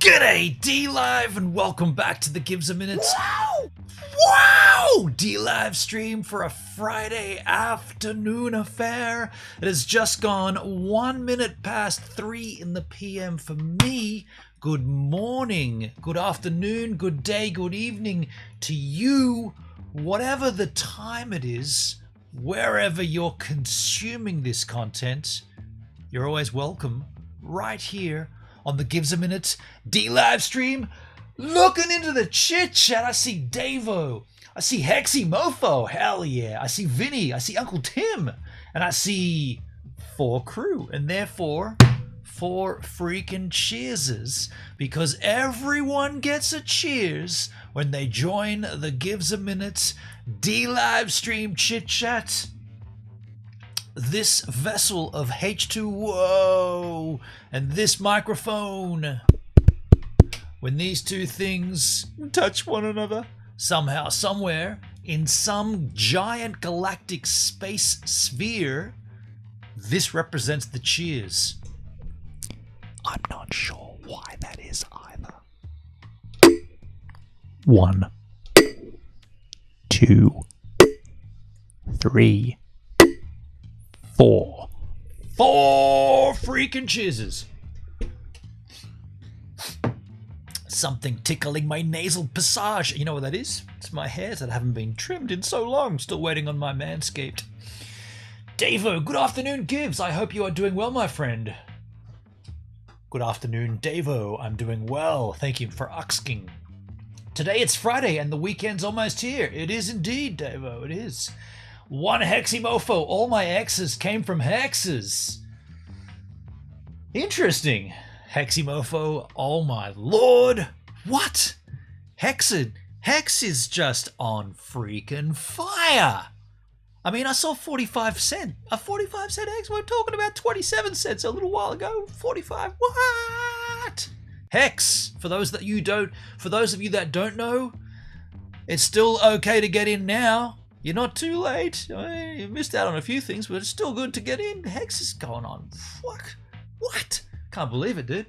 G'day D-Live and welcome back to the Gives a Minute. Wow! D-Live stream for a Friday afternoon affair. It has just gone 1 minute past 3 in the PM for me. Good morning, good afternoon, good day, good evening to you, whatever the time it is, wherever you're consuming this content. You're always welcome right here on the Gives a Minute D-Live stream. Looking into the chit chat, I see Davo, I see Hexy Mofo, hell yeah, I see Vinny, I see Uncle Tim, and I see 4 crew, and therefore 4 freaking cheerses, because everyone gets a cheers when they join the Gives a Minute D-Live stream chit chat. This vessel of H2O and this microphone, when these two things touch one another, somehow, somewhere, in some giant galactic space sphere, this represents the cheers. I'm not sure why that is either. 1, 2, 3, 4 freaking cheeses. Something tickling my nasal passage. You know what that is? It's my hairs that haven't been trimmed in so long. Still waiting on my Manscaped. Davo, good afternoon, Gibbs. I hope you are doing well, my friend. Good afternoon, Davo. I'm doing well. Thank you for asking. Today it's Friday and the weekend's almost here. It is indeed, Davo. It is. 1 Hexy Mofo. All my exes came from hexes. Interesting. Hexy Mofo. Oh my lord. What? Hex is just on freaking fire. I mean, I saw 45 cent. A 45 cent Hex. We're talking about 27 cents a little while ago. 45. What? Hex. For those of you that don't know, it's still okay to get in now. You're not too late. I mean, you missed out on a few things, but it's still good to get in. Hex is going on. Fuck. What? Can't believe it, dude.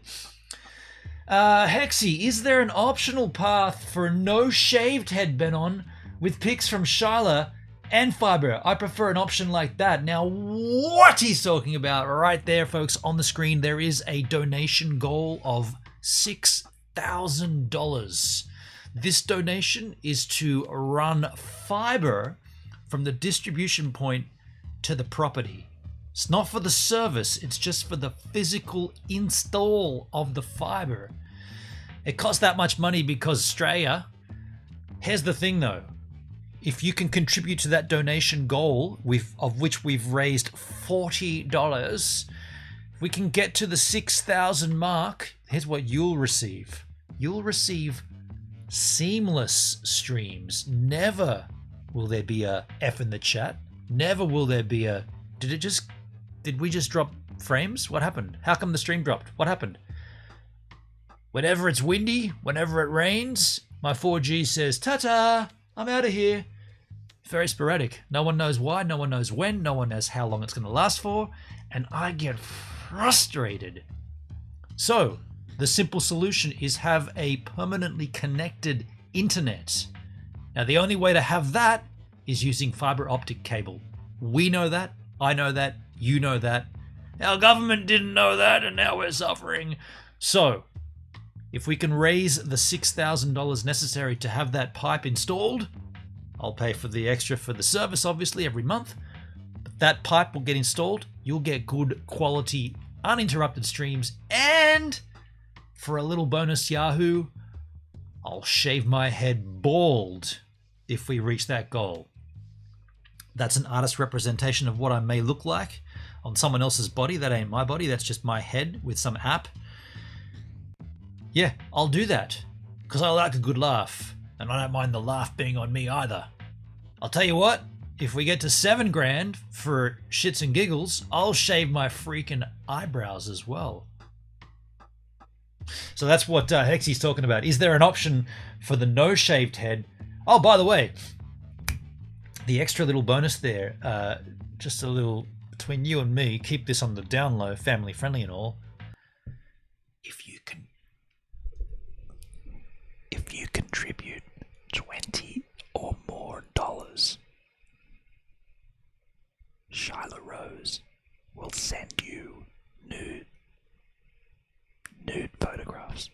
Hexy, is there an optional path for no shaved head Benon with pics from Shyla and Fiber? I prefer an option like that. Now, what he's talking about right there, folks, on the screen, there is a donation goal of $6,000. This donation is to run fiber from the distribution point to the property. It's not for the service, it's just for the physical install of the fiber. It costs that much money because Australia. Here's the thing though. If you can contribute to that donation goal, of which we've raised $40, if we can get to the 6,000 mark, here's what you'll receive. You'll receive seamless streams. Never will there be a F in the chat. Never will there be a did we just drop frames? What happened? How come the stream dropped? What happened? Whenever it's windy, whenever it rains, my 4G says, ta-ta, I'm out of here. Very sporadic. No one knows why, no one knows when, no one knows how long it's going to last for, and I get frustrated. So, the simple solution is have a permanently connected internet. Now, the only way to have that is using fiber optic cable. We know that, I know that, you know that. Our government didn't know that, and now we're suffering. So, if we can raise the $6,000 necessary to have that pipe installed, I'll pay for the extra for the service, obviously, every month. But that pipe will get installed. You'll get good quality, uninterrupted streams, and for a little bonus Yahoo, I'll shave my head bald if we reach that goal. That's an artist representation of what I may look like on someone else's body. That ain't my body, that's just my head with some app. Yeah, I'll do that because I like a good laugh, and I don't mind the laugh being on me either. I'll tell you what, if we get to $7 grand for shits and giggles, I'll shave my freaking eyebrows as well. So that's what Hexy's talking about. Is there an option for the no shaved head? Oh, by the way, the extra little bonus there, just a little between you and me, keep this on the down low, family friendly and all. If you can contribute $20 or more dollars, Shyla Rose will send you nude photographs.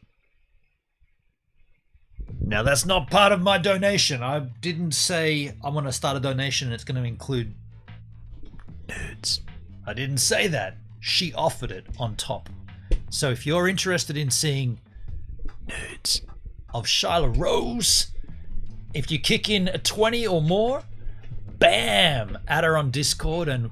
Now, that's not part of my donation. I didn't say I'm going to start a donation and it's going to include Nudes. I didn't say that. She offered it on top. So if you're interested in seeing Nudes. of Shyla Rose, if you kick in a 20 or more, bam, add her on Discord and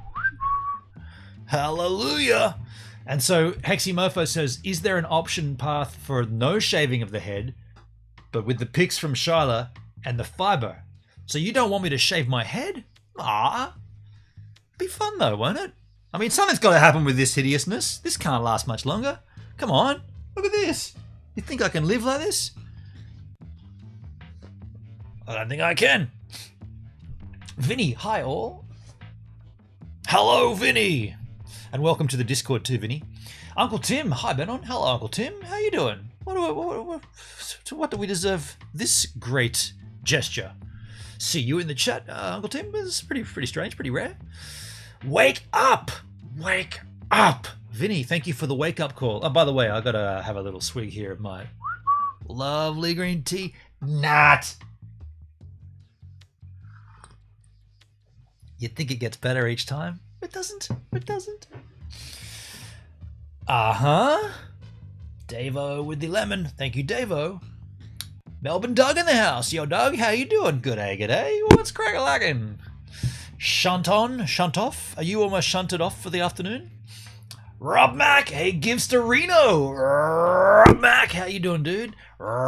hallelujah. And so Hexymofo says, is there an option path for no shaving of the head, but with the pics from Shyla and the fiber? So you don't want me to shave my head? Ah, be fun though, won't it? I mean, something's got to happen with this hideousness. This can't last much longer. Come on, look at this. You think I can live like this? I don't think I can. Vinny, hi all. Hello, Vinny. And welcome to the Discord too, Vinny. Uncle Tim, hi Benon. Hello, Uncle Tim. How you doing? What do we deserve this great gesture? See you in the chat, Uncle Tim. It's pretty strange, pretty rare. Wake up! Wake up! Vinny, thank you for the wake-up call. Oh, by the way, I gotta have a little swig here of my lovely green tea. Not! You'd think it gets better each time. It doesn't. It doesn't. Uh-huh. Davo with the lemon. Thank you, Davo. Melbourne Doug in the house. Yo, Doug, how you doing? Good day, good day. What's crack-a-lackin'? Shunt-off. Are you almost shunted off for the afternoon? Rob Mack, hey, gives to Reno. Rob Mack, how you doing, dude? Rob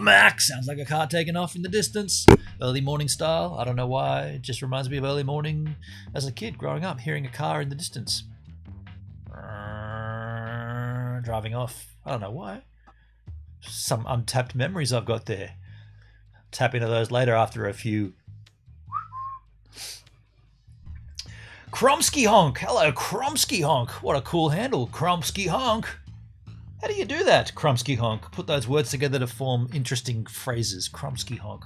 Mack, sounds like a car taking off in the distance. Early morning style. I don't know why. It just reminds me of early morning as a kid growing up, hearing a car in the distance. Driving off. I don't know why. Some untapped memories I've got there. Tap into those later after a few. Kromsky Honk. Hello, Kromsky Honk. What a cool handle. Kromsky Honk. How do you do that, Kromsky Honk? Put those words together to form interesting phrases. Kromsky Honk.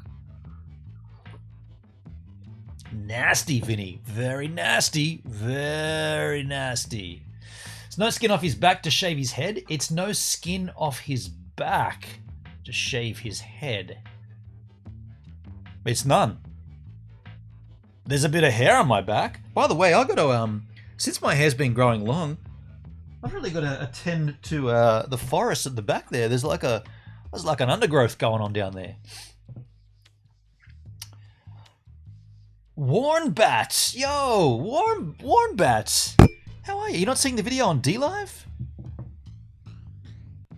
Nasty, Vinny. Very nasty. Very nasty. It's no skin off his back to shave his head. It's no skin off his back to shave his head. It's none. There's a bit of hair on my back. By the way, I got to since my hair's been growing long, I've really got to attend to the forest at the back there. There's like an undergrowth going on down there. Warren Bats, yo, Warren Bats. How are you? You're not seeing the video on DLive?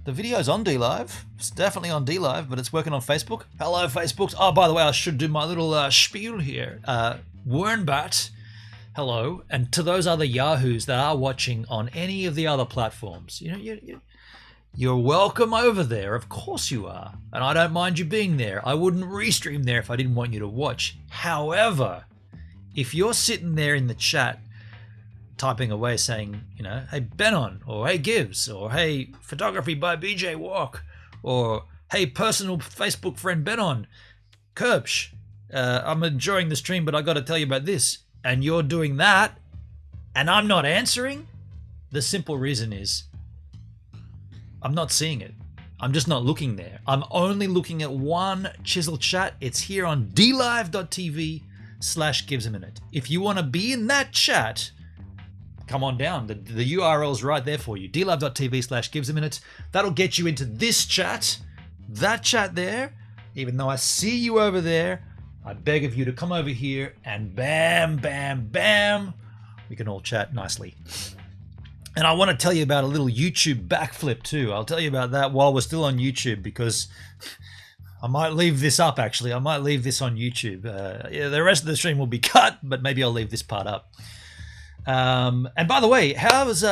The video's on DLive. It's definitely on DLive, but it's working on Facebook. Hello, Facebook. Oh, by the way, I should do my little spiel here. Warren Bat, hello. And to those other yahoos that are watching on any of the other platforms, you know, you're welcome over there. Of course you are. And I don't mind you being there. I wouldn't restream there if I didn't want you to watch. However, if you're sitting there in the chat typing away saying, you know, hey Benon, or hey Gibbs, or hey photography by BJ Walk, or hey personal Facebook friend Benon, Kerbsch, I'm enjoying the stream, but I got to tell you about this, and you're doing that, and I'm not answering, the simple reason is I'm not seeing it. I'm just not looking there. I'm only looking at one chisel chat. It's here on dlive.tv/GibbsAminute. If you want to be in that chat, come on down. The URL's right there for you. dlive.tv/GibbsAminute. That'll get you into this chat, that chat there. Even though I see you over there, I beg of you to come over here and bam, bam, bam. We can all chat nicely. And I want to tell you about a little YouTube backflip too. I'll tell you about that while we're still on YouTube, because I might leave this up actually. I might leave this on YouTube. Yeah, the rest of the stream will be cut, but maybe I'll leave this part up. And by the way, how's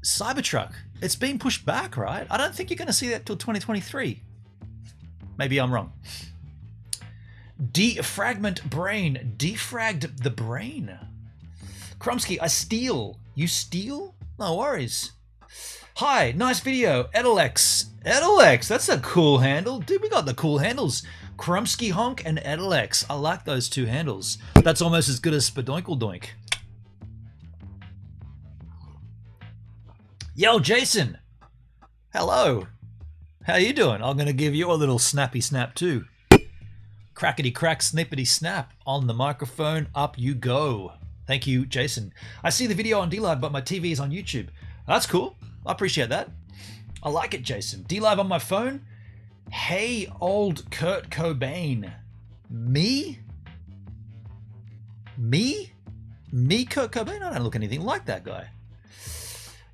Cybertruck? It's been pushed back, right? I don't think you're going to see that till 2023. Maybe I'm wrong. Defragment brain. Defragged the brain. Kromsky, I steal. You steal? No worries. Hi, nice video. Edelex. Edelex, that's a cool handle. Dude, we got the cool handles. Krumsky Honk and Edelex. I like those two handles. That's almost as good as Spadoinkle Doink. Yo, Jason. Hello. How you doing? I'm going to give you a little snappy snap too. Crackety crack, snippety snap. On the microphone, up you go. Thank you, Jason. I see the video on DLive, but my TV is on YouTube. That's cool. I appreciate that. I like it, Jason. DLive on my phone? Hey, old Kurt Cobain. Me? Me? Me, Kurt Cobain? I don't look anything like that guy.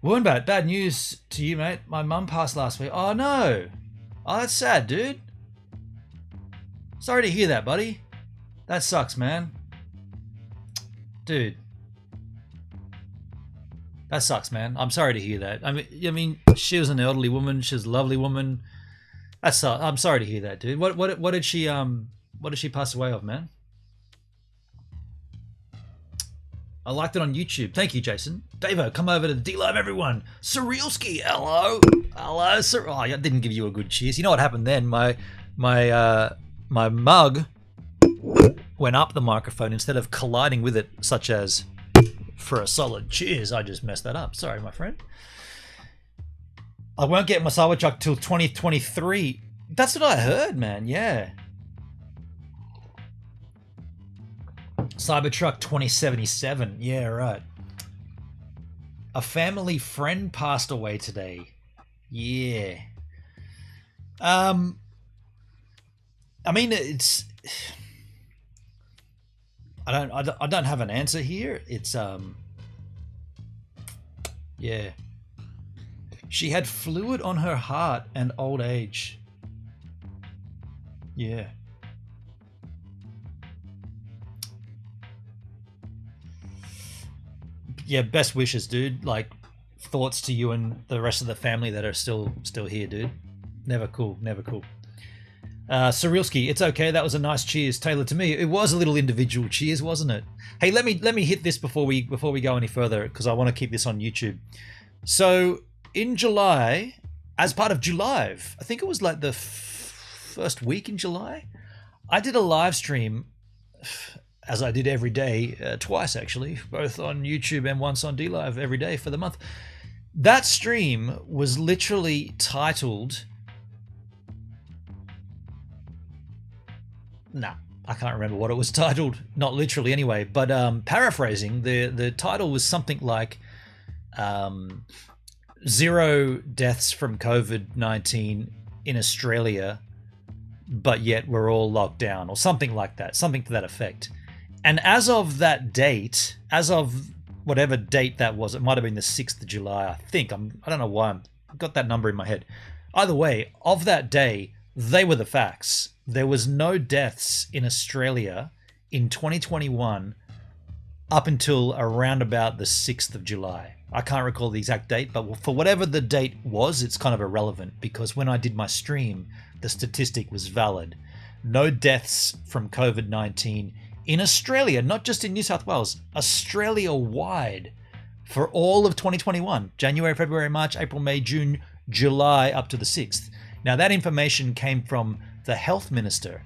Wombat, bad news to you, mate. My mum passed last week. Oh, no. Oh, that's sad, dude. Sorry to hear that, buddy. That sucks, man. Dude. That sucks, man. I'm sorry to hear that. I mean, she was an elderly woman. She was a lovely woman. That sucks. I'm sorry to hear that, dude. What did she pass away of, man? I liked it on YouTube. Thank you, Jason. Davo, come over to the DLive, everyone. Surrealski, hello. Hello, Sir. Oh, I didn't give you a good cheers. You know what happened then? My mug went up the microphone instead of colliding with it, such as for a solid cheers. I just messed that up. Sorry, my friend. I won't get my Cybertruck till 2023. That's what I heard, man. Yeah. Cybertruck 2077. Yeah, right. A family friend passed away today. Yeah. I mean, it's. I don't have an answer here. It's yeah. She had fluid on her heart and old age. Yeah. Yeah, best wishes, dude. Like, thoughts to you and the rest of the family that are still here, dude. Never cool, never cool. Surrealski, it's okay. That was a nice cheers tailored to me. It was a little individual cheers, wasn't it? Hey, let me hit this before we go any further, because I want to keep this on YouTube. So in July, as part of DLive, I think it was like the first week in July, I did a live stream, as I did every day, twice actually, both on YouTube and once on DLive every day for the month. That stream was literally titled... Nah, I can't remember what it was titled. Not literally anyway, but paraphrasing, the title was something like 0 deaths from COVID-19 in Australia, but yet we're all locked down, or something like that, something to that effect. And as of that date, as of whatever date that was, it might have been the 6th of July, I think. I don't know why I've got that number in my head. Either way, of that day, they were the facts. There was no deaths in Australia in 2021 up until around about the 6th of July. I can't recall the exact date, but for whatever the date was, it's kind of irrelevant, because when I did my stream, the statistic was valid. No deaths from COVID-19 in Australia, not just in New South Wales, Australia-wide for all of 2021. January, February, March, April, May, June, July, up to the 6th. Now, that information came from the health minister,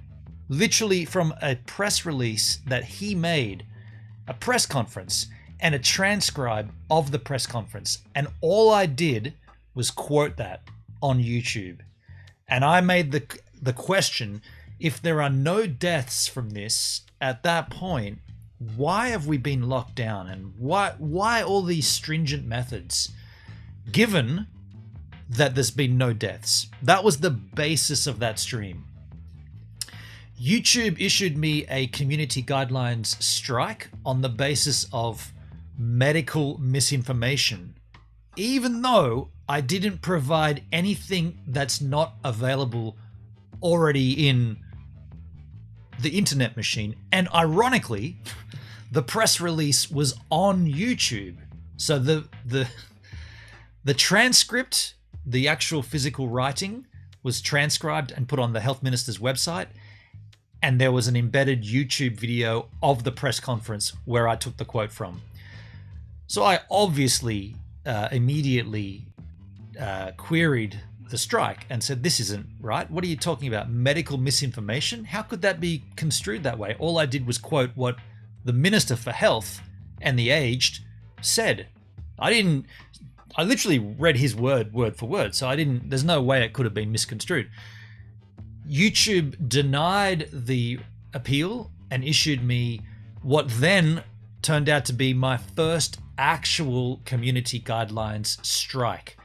literally from a press release that he made, a press conference, and a transcribe of the press conference. And all I did was quote that on YouTube. And I made the question, if there are no deaths from this at that point, why have we been locked down? And why all these stringent methods, given that there's been no deaths? That was the basis of that stream. YouTube issued me a community guidelines strike on the basis of medical misinformation, even though I didn't provide anything that's not available already in the internet machine. And ironically, the press release was on YouTube. So the transcript, the actual physical writing, was transcribed and put on the health minister's website. And there was an embedded YouTube video of the press conference where I took the quote from. So I obviously immediately queried the strike and said, this isn't right. What are you talking about? Medical misinformation? How could that be construed that way? All I did was quote what the Minister for Health and the Aged said. I literally read his word for word, so there's no way it could have been misconstrued. YouTube denied the appeal and issued me what then turned out to be my first actual community guidelines strike.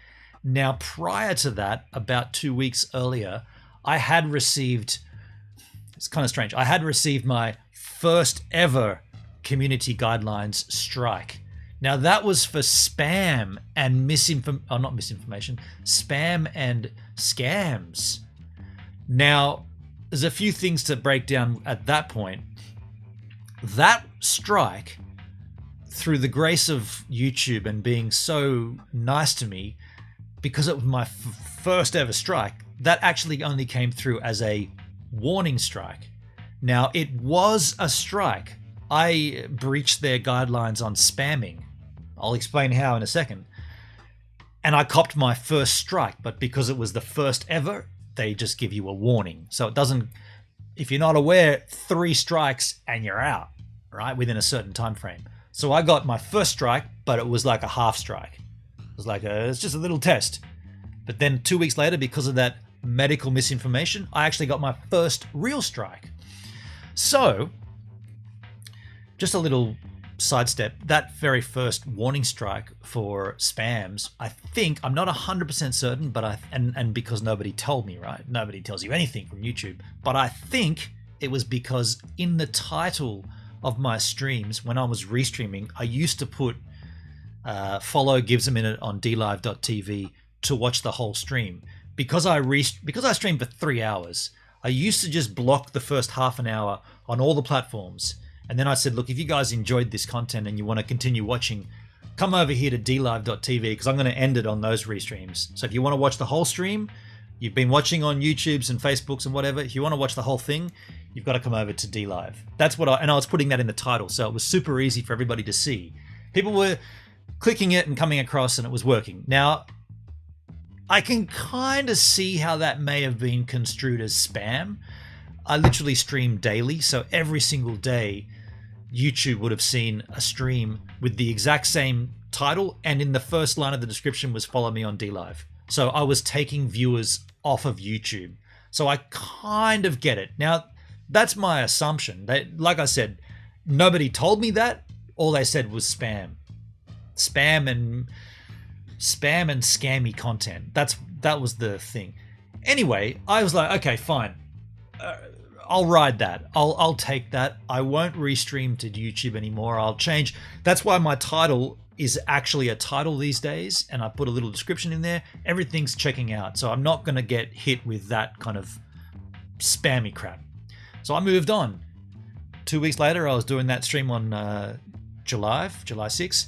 Now, prior to that, about 2 weeks earlier, I had received, it's kind of strange, I had received my first ever community guidelines strike. Now, that was for spam and spam and scams. Now, there's a few things to break down at that point. That strike, through the grace of YouTube and being so nice to me, because it was my first ever strike, that actually only came through as a warning strike. Now, it was a strike. I breached their guidelines on spamming. I'll explain how in a second. And I copped my first strike, but because it was the first ever, they just give you a warning. So it doesn't, if you're not aware, 3 strikes and you're out, right? Within a certain time frame. So I got my first strike, but it was like a half strike. It was like it's just a little test. But then 2 weeks later, because of that medical misinformation, I actually got my first real strike. So, just a little sidestep, that very first warning strike for spams, I think, I'm not 100% certain, but and because nobody told me, right? Nobody tells you anything from YouTube. But I think it was because in the title of my streams, when I was restreaming, I used to put follow Gives a Minute on dlive.tv to watch the whole stream. Because I streamed for 3 hours, I used to just block the first half an hour on all the platforms. And then I said, look, if you guys enjoyed this content and you want to continue watching, come over here to dlive.tv because I'm going to end it on those restreams. So if you want to watch the whole stream, you've been watching on YouTube's and Facebook's and whatever, if you want to watch the whole thing, you've got to come over to DLive. That's what and I was putting that in the title, so it was super easy for everybody to see. People were clicking it and coming across and it was working. Now, I can kind of see how that may have been construed as spam. I literally stream daily, so every single day YouTube would have seen a stream with the exact same title, and in the first line of the description was follow me on DLive. So I was taking viewers off of YouTube. So I kind of get it. Now, that's my assumption. Like I said, nobody told me that. All they said was spam. Spam and scammy content. That was the thing. Anyway, I was like, okay, fine. I'll ride that. I'll take that. I won't restream to YouTube anymore. I'll change. That's why my title is actually a title these days, and I put a little description in there. Everything's checking out, so I'm not going to get hit with that kind of spammy crap. So I moved on. 2 weeks later, I was doing that stream on July 6th,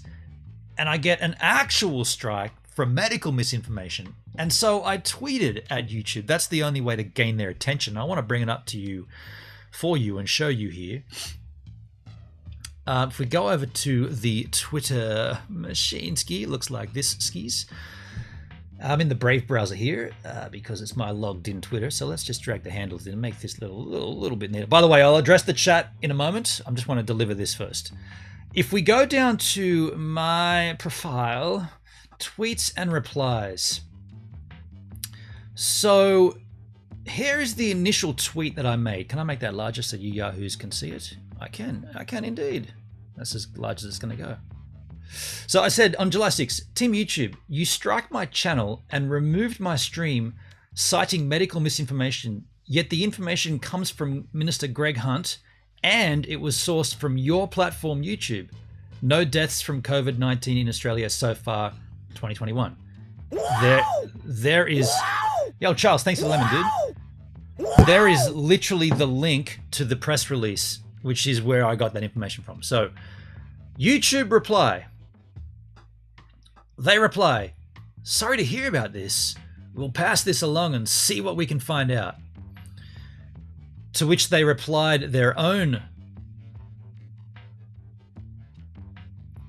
and I get an actual strike from medical misinformation. And so I tweeted at YouTube. That's the only way to gain their attention. I want to bring it up to you, for you, and show you here. If we go over to the Twitter machine ski, it looks like this skis. I'm in the Brave browser here because it's my logged in Twitter. So let's just drag the handles in and make this little bit neater. By the way, I'll address the chat in a moment. I just want to deliver this first. If we go down to my profile, tweets and replies. So here is the initial tweet that I made. Can I make that larger so you yahoos can see it? I can indeed. That's as large as it's going to go. So I said on July 6th, Team YouTube, you strike my channel and removed my stream citing medical misinformation, yet the information comes from Minister Greg Hunt and it was sourced from your platform, YouTube. No deaths from COVID-19 in Australia so far, 2021. There is... Yo, Charles, thanks for the lemon, dude. There is literally the link to the press release, which is where I got that information from. So, YouTube reply. They reply, sorry to hear about this. We'll pass this along and see what we can find out. To which they replied their own.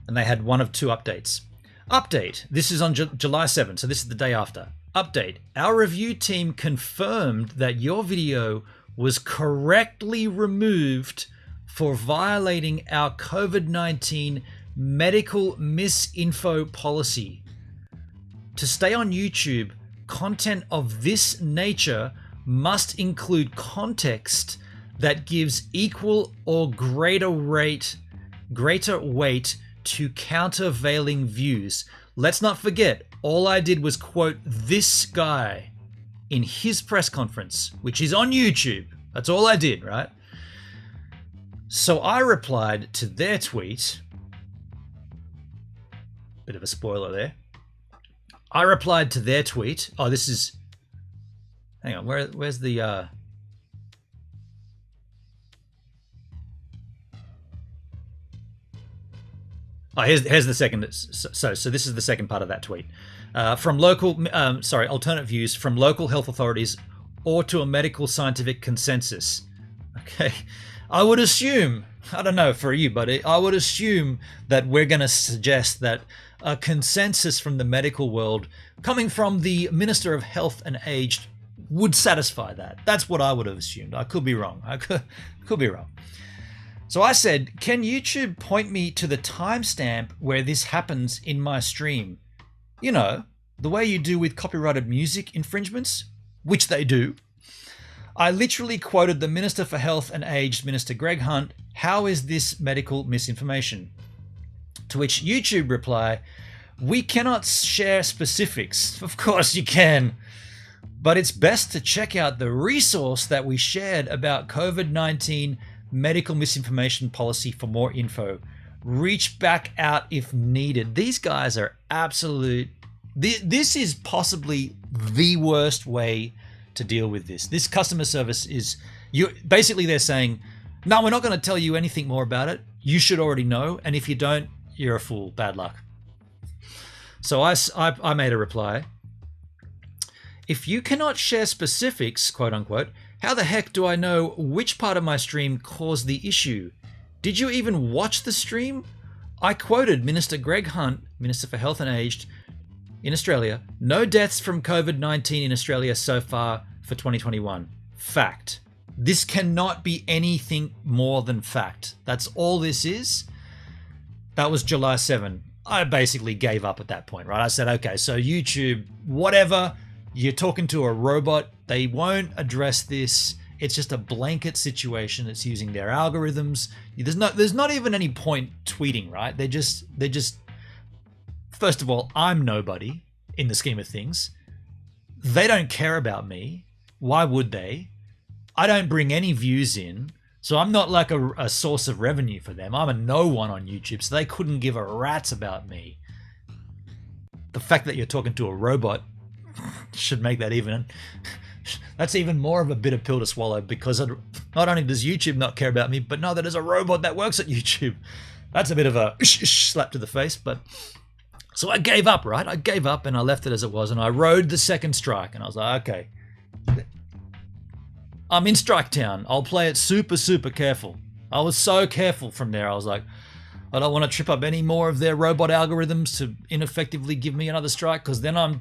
And they had one of two updates. Update. This is on July 7th, so this is the day after. Update. Our review team confirmed that your video was correctly removed for violating our COVID-19 medical misinfo policy. To stay on YouTube, content of this nature must include context that gives equal or greater weight to countervailing views. Let's not forget, all I did was quote this guy in his press conference, which is on YouTube. That's all I did, right? So I replied to their tweet. Bit of a spoiler there. I replied to their tweet. Oh, this is... Hang on, where's the... Oh, here's the second. So this is the second part of that tweet. From alternate views from local health authorities or to a medical scientific consensus. Okay. I would assume, I don't know for you, but I would assume that we're going to suggest that a consensus from the medical world coming from the Minister of Health and Aged would satisfy that. That's what I would have assumed. I could be wrong. I could be wrong. So I said, can YouTube point me to the timestamp where this happens in my stream? You know, the way you do with copyrighted music infringements, which they do. I literally quoted the Minister for Health and Aged, Minister Greg Hunt. How is this medical misinformation? To which YouTube reply, we cannot share specifics. Of course you can. But it's best to check out the resource that we shared about COVID-19 medical misinformation policy for more info. Reach back out if needed. These guys are absolute. This is possibly the worst way to deal with this. This customer service is, basically they're saying, no, we're not going to tell you anything more about it. You should already know. And if you don't, you're a fool. Bad luck. So I made a reply. If you cannot share specifics, quote unquote, how the heck do I know which part of my stream caused the issue? Did you even watch the stream? I quoted Minister Greg Hunt, Minister for Health and Aged in Australia. No deaths from COVID-19 in Australia so far for 2021. Fact. This cannot be anything more than fact. That's all this is. That was July 7. I basically gave up at that point, right? I said, okay, so YouTube, whatever. You're talking to a robot. They won't address this. It's just a blanket situation. It's using their algorithms. There's not even any point tweeting, right? They just. First of all, I'm nobody in the scheme of things. They don't care about me. Why would they? I don't bring any views in, so I'm not like a source of revenue for them. I'm a no one on YouTube, so they couldn't give a rat's about me. The fact that you're talking to a robot should make that even. That's even more of a bitter pill to swallow, because not only does YouTube not care about me, but no, there's a robot that works at YouTube. That's a bit of a slap to the face, but. So I gave up, right? I gave up and I left it as it was, and I rode the second strike, and I was like, okay, I'm in Strike Town. I'll play it super, super careful. I was so careful from there. I was like, I don't want to trip up any more of their robot algorithms to ineffectively give me another strike, because then I'm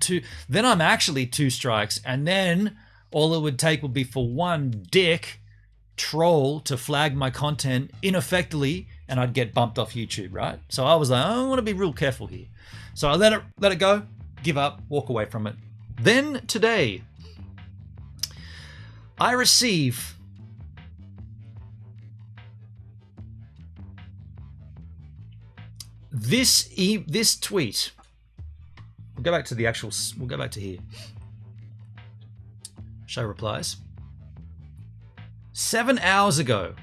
actually two strikes, and then all it would take would be for one dick troll to flag my content ineffectively, and I'd get bumped off YouTube, right? So I was like, I want to be real careful here. So I let it go, give up, walk away from it. Then today, I receive this tweet. We'll go back to the actual. We'll go back to here. Show replies. 7 hours ago,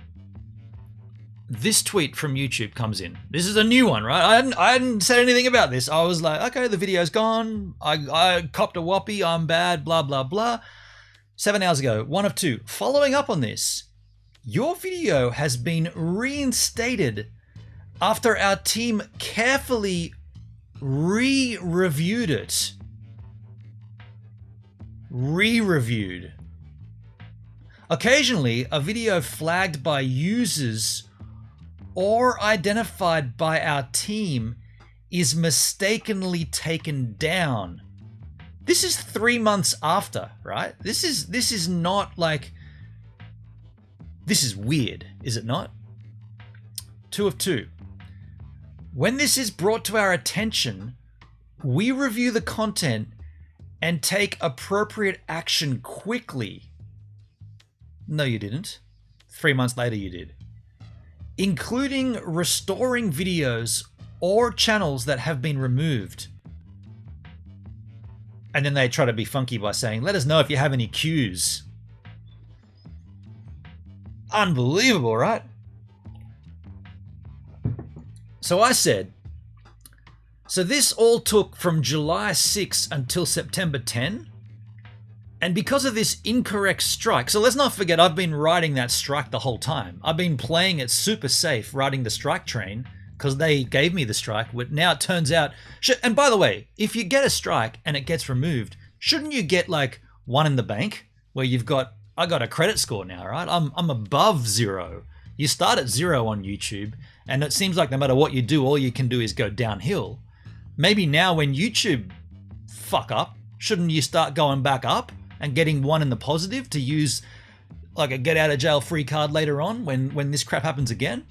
this tweet from YouTube comes in. This is a new one, right? I hadn't said anything about this. I was like, okay, the video's gone. I copped a whoppee. I'm bad. Blah blah blah. 7 hours ago, one of two. Following up on this, your video has been reinstated after our team carefully re-reviewed it. Re-reviewed. Occasionally, a video flagged by users or identified by our team is mistakenly taken down. This is 3 months after, right? This is not like, this is weird, is it not? 2 of 2. When this is brought to our attention, we review the content and take appropriate action quickly. No, you didn't. 3 months later, you did. Including restoring videos or channels that have been removed. And then they try to be funky by saying, let us know if you have any cues. Unbelievable, right? So I said, so this all took from July 6 until September 10. And because of this incorrect strike, so let's not forget I've been riding that strike the whole time. I've been playing it super safe, riding the strike train, because they gave me the strike. Now it turns out, and by the way, if you get a strike and it gets removed, shouldn't you get like one in the bank where you've got, I got a credit score now, right? I'm above 0. You start at 0 on YouTube, and it seems like no matter what you do, all you can do is go downhill. Maybe now when YouTube fuck up, shouldn't you start going back up and getting 1 in the positive to use like a get out of jail free card later on when this crap happens again?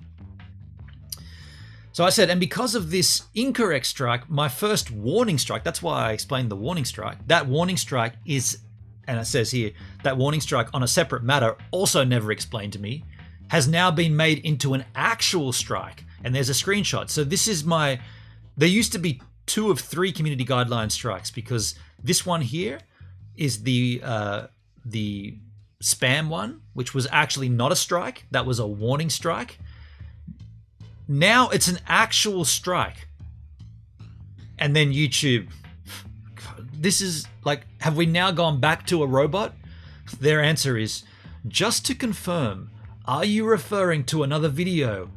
So I said, and because of this incorrect strike, my first warning strike, that's why I explained the warning strike. That warning strike is, and it says here, that warning strike on a separate matter, also never explained to me, has now been made into an actual strike. And there's a screenshot. So this is my, there used to be 2 of 3 community guideline strikes, because this one here is the spam one, which was actually not a strike. That was a warning strike. Now it's an actual strike. And then YouTube, this is like, have we now gone back to a robot? Their answer is, just to confirm, are you referring to another video?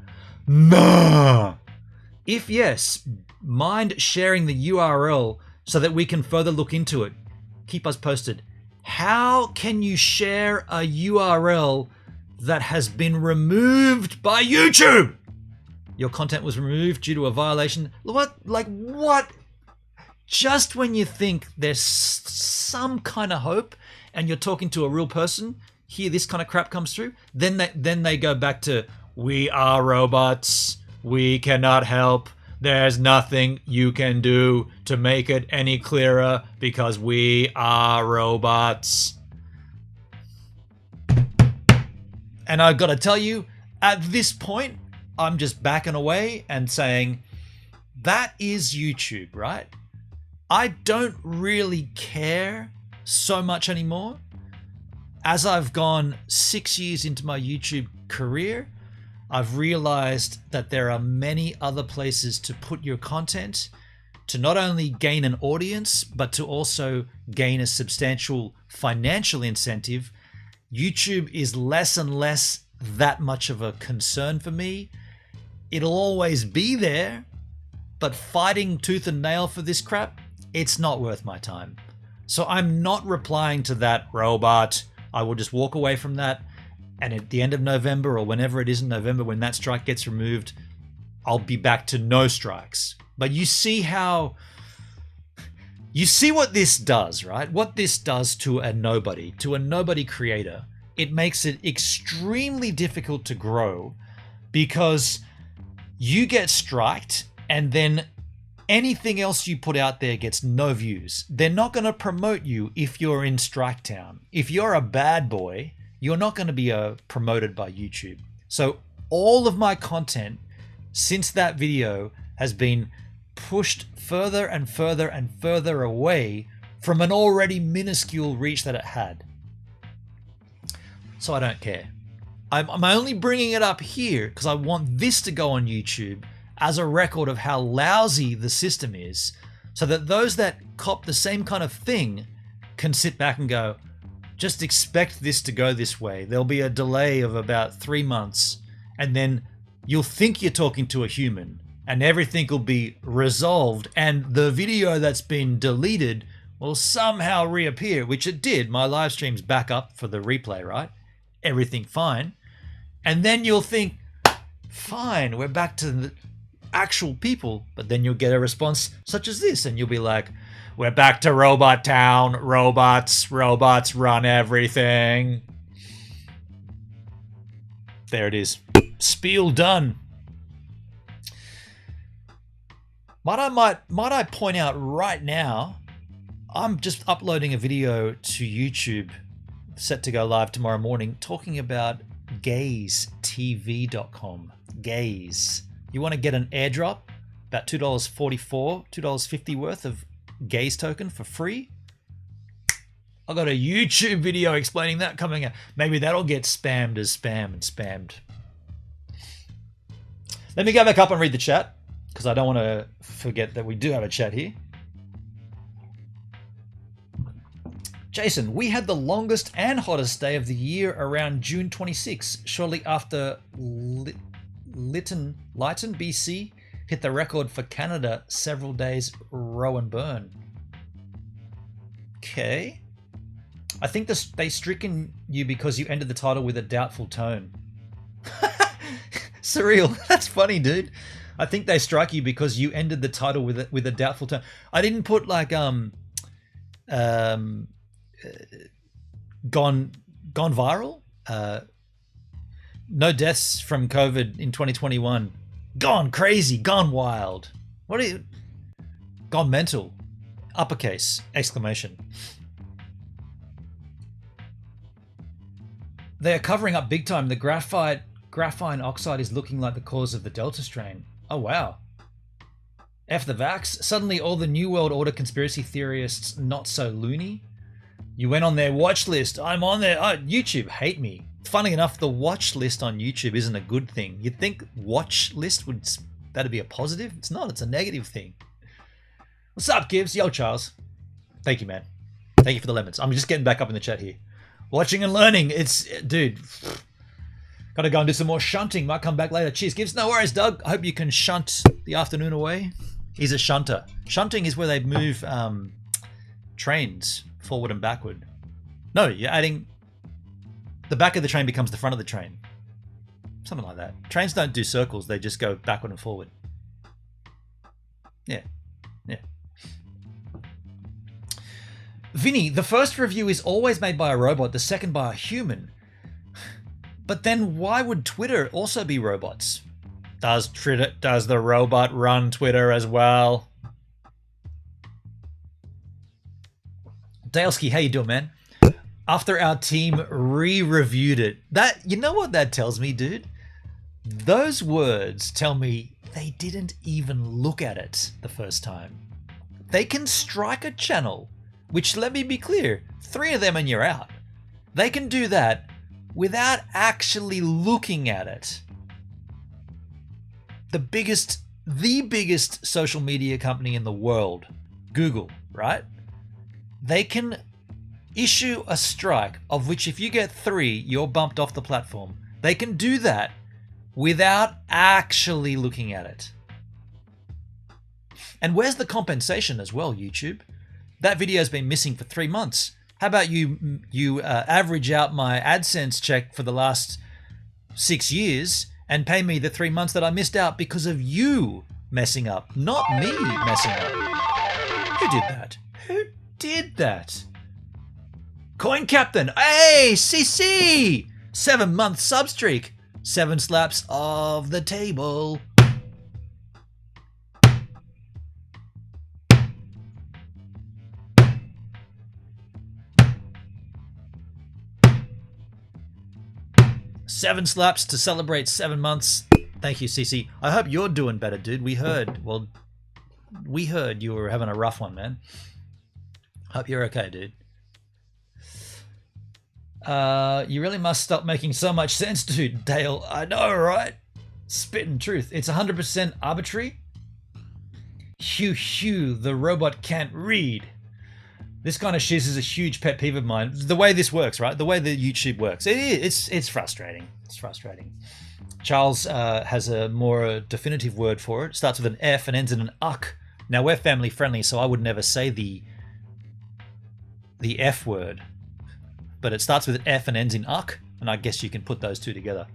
Nah. If yes, mind sharing the URL so that we can further look into it. Keep us posted. How can you share a URL that has been removed by YouTube? Your content was removed due to a violation. What? Like what? Just when you think there's some kind of hope and you're talking to a real person, here this kind of crap comes through, then they go back to, we are robots, we cannot help, there's nothing you can do to make it any clearer because we are robots. And I've got to tell you, at this point, I'm just backing away and saying, that is YouTube, right? I don't really care so much anymore. As I've gone 6 years into my YouTube career, I've realized that there are many other places to put your content to not only gain an audience, but to also gain a substantial financial incentive. YouTube is less and less that much of a concern for me. It'll always be there, but fighting tooth and nail for this crap, it's not worth my time. So I'm not replying to that robot. I will just walk away from that. And at the end of November, or whenever it is in November, when that strike gets removed, I'll be back to no strikes. But you see how, you see what this does, right? What this does to a nobody creator. It makes it extremely difficult to grow because you get striked and then anything else you put out there gets no views. They're not going to promote you if you're in Strike Town. If you're a bad boy, you're not going to be promoted by YouTube. So all of my content since that video has been pushed further and further and further away from an already minuscule reach that it had. So I don't care. I'm only bringing it up here because I want this to go on YouTube as a record of how lousy the system is, so that those that cop the same kind of thing can sit back and go, just expect this to go this way. There'll be a delay of about 3 months, and then you'll think you're talking to a human, and everything will be resolved, and the video that's been deleted will somehow reappear, which it did. My live stream's back up for the replay, right? Everything fine. And then you'll think, fine, we're back to actual people, but then you'll get a response such as this, and you'll be like, we're back to Robot Town. Robots run everything. There it is. Spiel done. Might I point out right now, I'm just uploading a video to YouTube, set to go live tomorrow morning, talking about gazetv.com. Gaze. You want to get an airdrop, about $2.44, $2.50 worth of Gaze token for free? I got a YouTube video explaining that coming out. Maybe that'll get spammed as spam and spammed. Let me go back up and read the chat, because I don't want to forget that we do have a chat here. Jason, we had the longest and hottest day of the year around June 26, shortly after Lytton, BC, hit the record for Canada several days row and burn. Okay. I think they stricken you because you ended the title with a doubtful tone. Surreal. That's funny, dude. I think they strike you because you ended the title with a doubtful tone. I didn't put like gone viral. No deaths from COVID in 2021. Gone crazy, gone wild. What are you? Gone mental. Uppercase, exclamation. They are covering up big time. The graphene oxide is looking like the cause of the Delta strain. Oh, wow. F the vax. Suddenly all the New World Order conspiracy theorists not so loony. You went on their watch list. I'm on there. Oh, YouTube hate me. Funny enough, the watch list on YouTube isn't a good thing. You'd think watch list that'd be a positive. It's not. It's a negative thing. What's up, Gibbs? Yo, Charles. Thank you, man. Thank you for the lemons. I'm just getting back up in the chat here. Watching and learning. Dude. Gotta go and do some more shunting. Might come back later. Cheers, Gibbs. No worries, Doug. I hope you can shunt the afternoon away. He's a shunter. Shunting is where they move trains forward and backward. No, you're adding... The back of the train becomes the front of the train. Something like that. Trains don't do circles. They just go backward and forward. Yeah. Yeah. Vinny, the first review is always made by a robot, the second by a human. But then why would Twitter also be robots? Does the robot run Twitter as well? Daleski, how you doing, man? After our team re-reviewed it, you know what that tells me, dude? Those words tell me they didn't even look at it the first time. They can strike a channel, which, let me be clear, 3 of them and you're out. They can do that without actually looking at it. The biggest social media company in the world, Google, right? They can issue a strike of which if you get 3, you're bumped off the platform. They can do that without actually looking at it. And where's the compensation as well, YouTube? That video's been missing for 3 months. How about you average out my AdSense check for the last 6 years and pay me the 3 months that I missed out because of you messing up, not me messing up. Who did that? Who did that? Coin Captain, hey, CC! 7-month sub streak. 7 slaps of the table. Seven slaps to celebrate 7 months. Thank you, CC. I hope you're doing better, dude. We heard you were having a rough one, man. Hope you're okay, dude. You really must stop making so much sense, dude. Dale, I know, right? Spitting truth. It's 100% arbitrary. Hugh, the robot can't read. This kind of shiz is a huge pet peeve of mine. The way this works, right? The way that YouTube works. It's frustrating. It's frustrating. Charles has a more definitive word for it. Starts with an F and ends in an uck. Now, we're family friendly, so I would never say the F word. But it starts with an F and ends in uck, and I guess you can put those two together.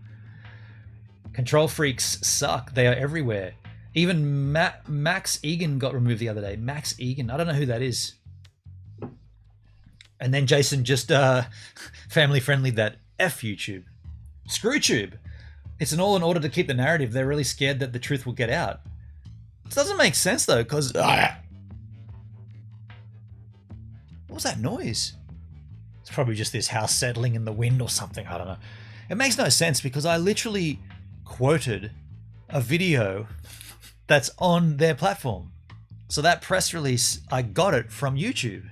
Control freaks suck. They are everywhere. Even Max Egan got removed the other day. Max Egan, I don't know who that is. And then Jason just family friendly that F YouTube. Screw Tube. It's an all in order to keep the narrative. They're really scared that the truth will get out. It doesn't make sense though, because what was that noise? It's probably just this house settling in the wind or something. I don't know. It makes no sense because I literally quoted a video that's on their platform. So that press release, I got it from YouTube.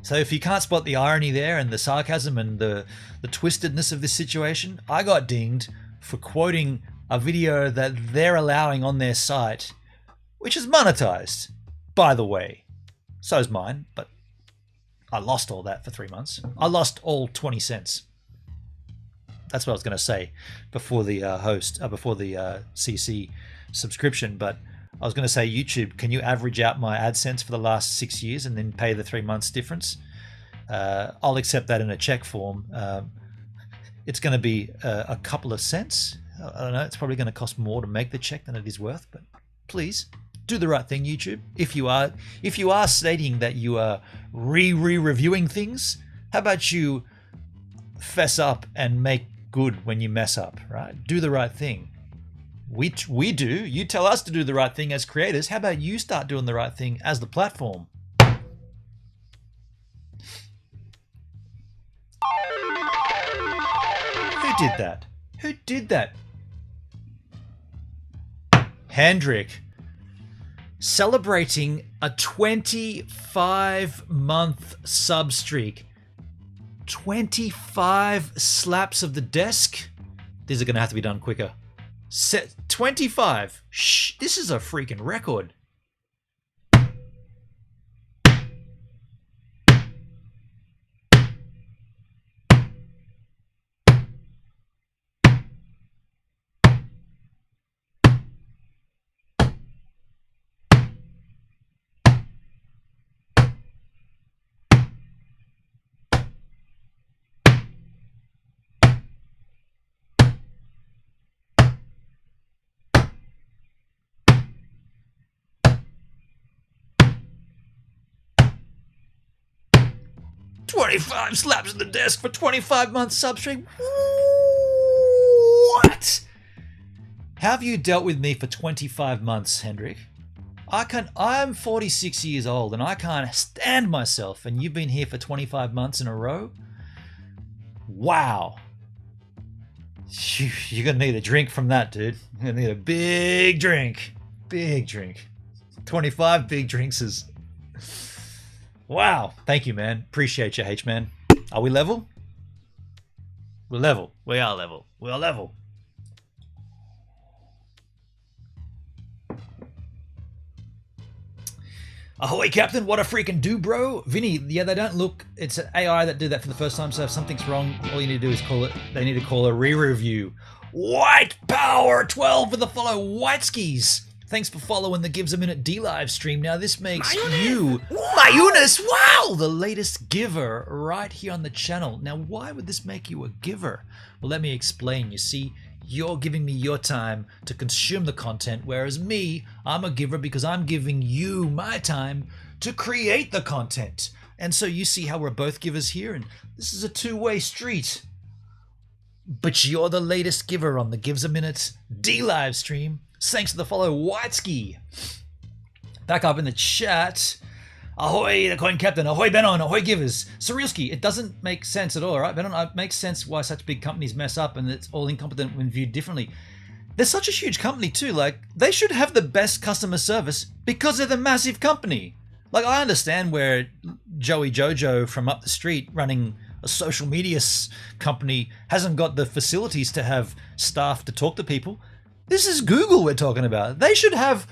So if you can't spot the irony there and the sarcasm and the twistedness of this situation, I got dinged for quoting a video that they're allowing on their site, which is monetized, by the way. So's mine, but I lost all that for 3 months. I lost all 20 cents. That's what I was going to say before the before the CC subscription, but I was going to say, YouTube, can you average out my AdSense for the last 6 years and then pay the 3 months difference? I'll accept that in a check form. It's going to be a couple of cents. I don't know. It's probably going to cost more to make the check than it is worth, but please do the right thing, YouTube. If you are stating that you are reviewing things, how about you fess up and make good when you mess up, right? Do the right thing. We do. You tell us to do the right thing as creators. How about you start doing the right thing as the platform? Who did that? Who did that? Hendrik. Celebrating a 25-month sub streak. 25 slaps of the desk. These are going to have to be done quicker. Set 25. Shh, this is a freaking record. $25 slaps at the desk for 25 months sub stream. What? How have you dealt with me for 25 months, Hendrik? I'm 46 years old and I can't stand myself, and you've been here for 25 months in a row? Wow. You're gonna need a drink from that, dude. You're gonna need a big drink. Big drink. 25 big drinks is... Wow. Thank you, man. Appreciate you, H-Man. Are we level? We're level. We are level. We are level. Ahoy, Captain. What a freaking do, bro. Vinny, yeah, they don't look... It's an AI that did that for the first time, so if something's wrong, all you need to do is call it... They need to call a re-review. White Power 12 for the follow. White Skis. Thanks for following the Gives a Minute D-Live stream. Now this makes you, Mayunis, wow, the latest giver right here on the channel. Now why would this make you a giver? Well, let me explain. You see, you're giving me your time to consume the content, whereas me, I'm a giver because I'm giving you my time to create the content. And so you see how we're both givers here, and this is a two-way street. But you're the latest giver on the Gives a Minute D-Live stream. Thanks to the follow, Whiteski. Back up in the chat. Ahoy, the Coin Captain. Ahoy, Benon. Ahoy, givers. Surrealski, it doesn't make sense at all, right? Benon, it makes sense why such big companies mess up and it's all incompetent when viewed differently. They're such a huge company too. Like, they should have the best customer service because they're the massive company. Like, I understand where Joey Jojo from up the street running a social media company hasn't got the facilities to have staff to talk to people. This is Google we're talking about. They should have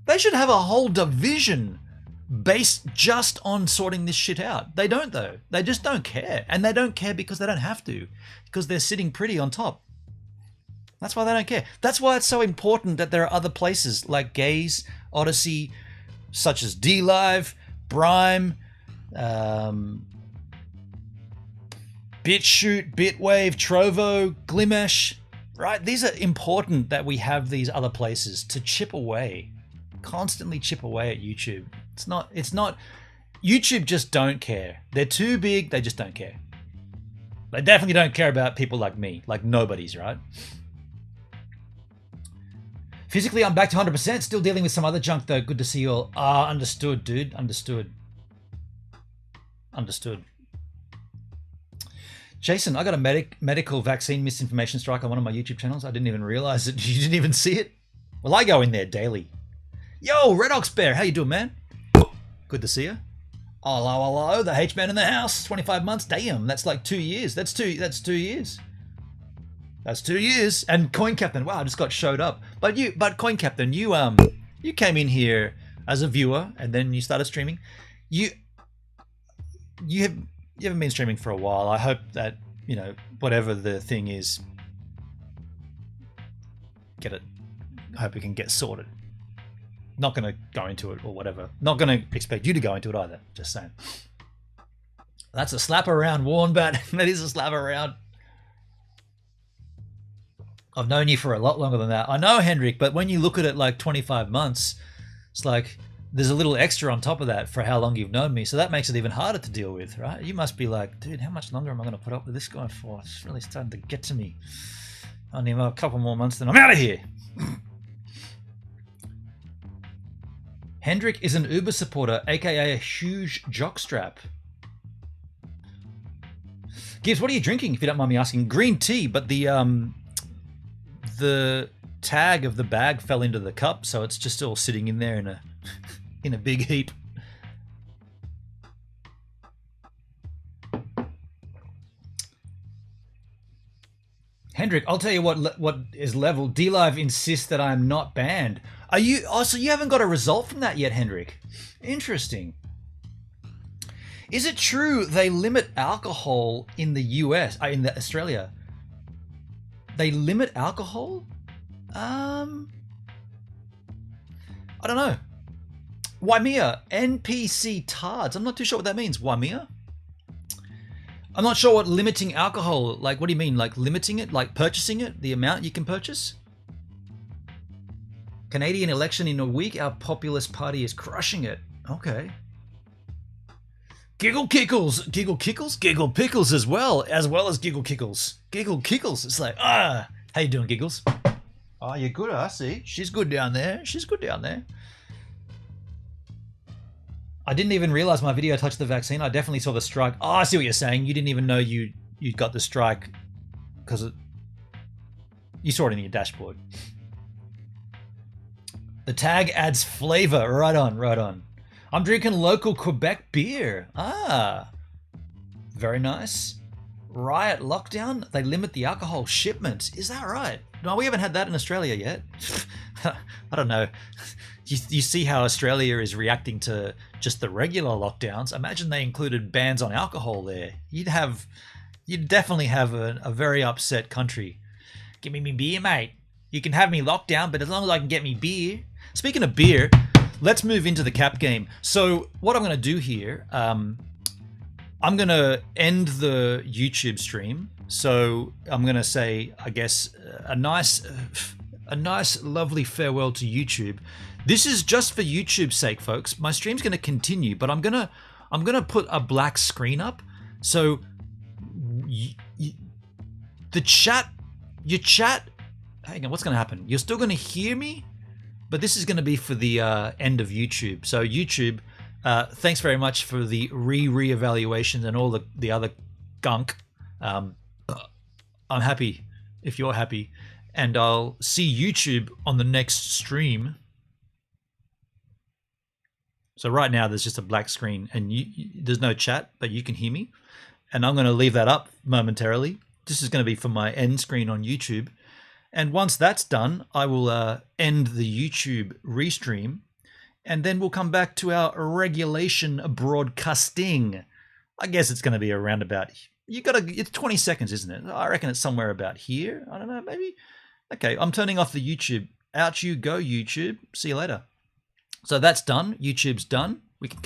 a whole division based just on sorting this shit out. They don't though. They just don't care. And they don't care because they don't have to. Because they're sitting pretty on top. That's why they don't care. That's why it's so important that there are other places like Gaze, Odyssey, such as DLive, Brime, BitChute, Bitwave, Trovo, Glimesh. right? These are important that we have these other places to chip away, constantly chip away at YouTube. It's not, YouTube just don't care. They're too big, they just don't care. They definitely don't care about people like me, like nobodies, right? Physically, I'm back to 100%, still dealing with some other junk though. Good to see you all. Ah, understood, dude, understood. Understood. Jason, I got a medical vaccine misinformation strike on one of my YouTube channels. I didn't even realize it. You didn't even see it? Well, I go in there daily. Yo, Red Ox Bear, how you doing, man? Good to see you. Hello, the H-Man in the house. 25 months, damn, that's like 2 years. That's 2 years. That's 2 years. And Coin Captain, wow, I just got showed up. But Coin Captain, you came in here as a viewer and then you started streaming. You haven't been streaming for a while. I hope that, you know, whatever the thing is, get it. I hope it can get sorted. Not going to go into it or whatever. Not going to expect you to go into it either. Just saying. That's a slap around, Warnbat. That is a slap around. I've known you for a lot longer than that. I know, Hendrik, but when you look at it like 25 months, it's like there's a little extra on top of that for how long you've known me. So that makes it even harder to deal with, right? You must be like, dude, how much longer am I going to put up with this guy for? It's really starting to get to me. I need a couple more months, then I'm out of here. Hendrik is an Uber supporter, aka a huge jockstrap. Gibbs, what are you drinking, if you don't mind me asking? Green tea, but the tag of the bag fell into the cup, so it's just all sitting in there in a big heap. Hendrik, I'll tell you what is level. DLive insists that I am not banned. Are you? Oh, so you haven't got a result from that yet, Hendrik? Interesting. Is it true they limit alcohol in the US, in Australia? They limit alcohol? I don't know. Waimea, NPC tards. I'm not too sure what that means. Waimea? I'm not sure what limiting alcohol, like, what do you mean? Like limiting it? Like purchasing it? The amount you can purchase? Canadian election in a week, our populist party is crushing it. Okay. Giggle Kickles. Giggle Kickles? Giggle Pickles as well as Giggle Kickles. Giggle Kickles. It's like, how you doing, Giggles? Oh, you're good, I see. She's good down there. She's good down there. I didn't even realize my video touched the vaccine. I definitely saw the strike. Oh, I see what you're saying. You didn't even know you got the strike because you saw it in your dashboard. The tag adds flavor. Right on, right on. I'm drinking local Quebec beer. Ah, very nice. Riot lockdown. They limit the alcohol shipment. Is that right? No, we haven't had that in Australia yet. I don't know. You see how Australia is reacting to just the regular lockdowns. Imagine they included bans on alcohol there. You'd definitely have a very upset country. Give me beer, mate. You can have me locked down, but as long as I can get me beer. Speaking of beer, let's move into the cap game. So what I'm going to do here, I'm going to end the YouTube stream. So I'm going to say, I guess, a nice, lovely farewell to YouTube. This is just for YouTube's sake, folks. My stream's going to continue, but I'm gonna put a black screen up. So the chat, your chat. Hang on, what's going to happen? You're still going to hear me, but this is going to be for the end of YouTube. So YouTube, thanks very much for the re-evaluations and all the other gunk. I'm happy if you're happy, and I'll see YouTube on the next stream. So right now there's just a black screen and there's no chat, but you can hear me. And I'm going to leave that up momentarily. This is going to be for my end screen on YouTube. And once that's done, I will end the YouTube restream. And then we'll come back to our regulation broadcasting. I guess it's going to be around about, it's 20 seconds, isn't it? I reckon it's somewhere about here. I don't know, maybe. Okay, I'm turning off the YouTube. Out you go, YouTube. See you later. So that's done. YouTube's done. We can come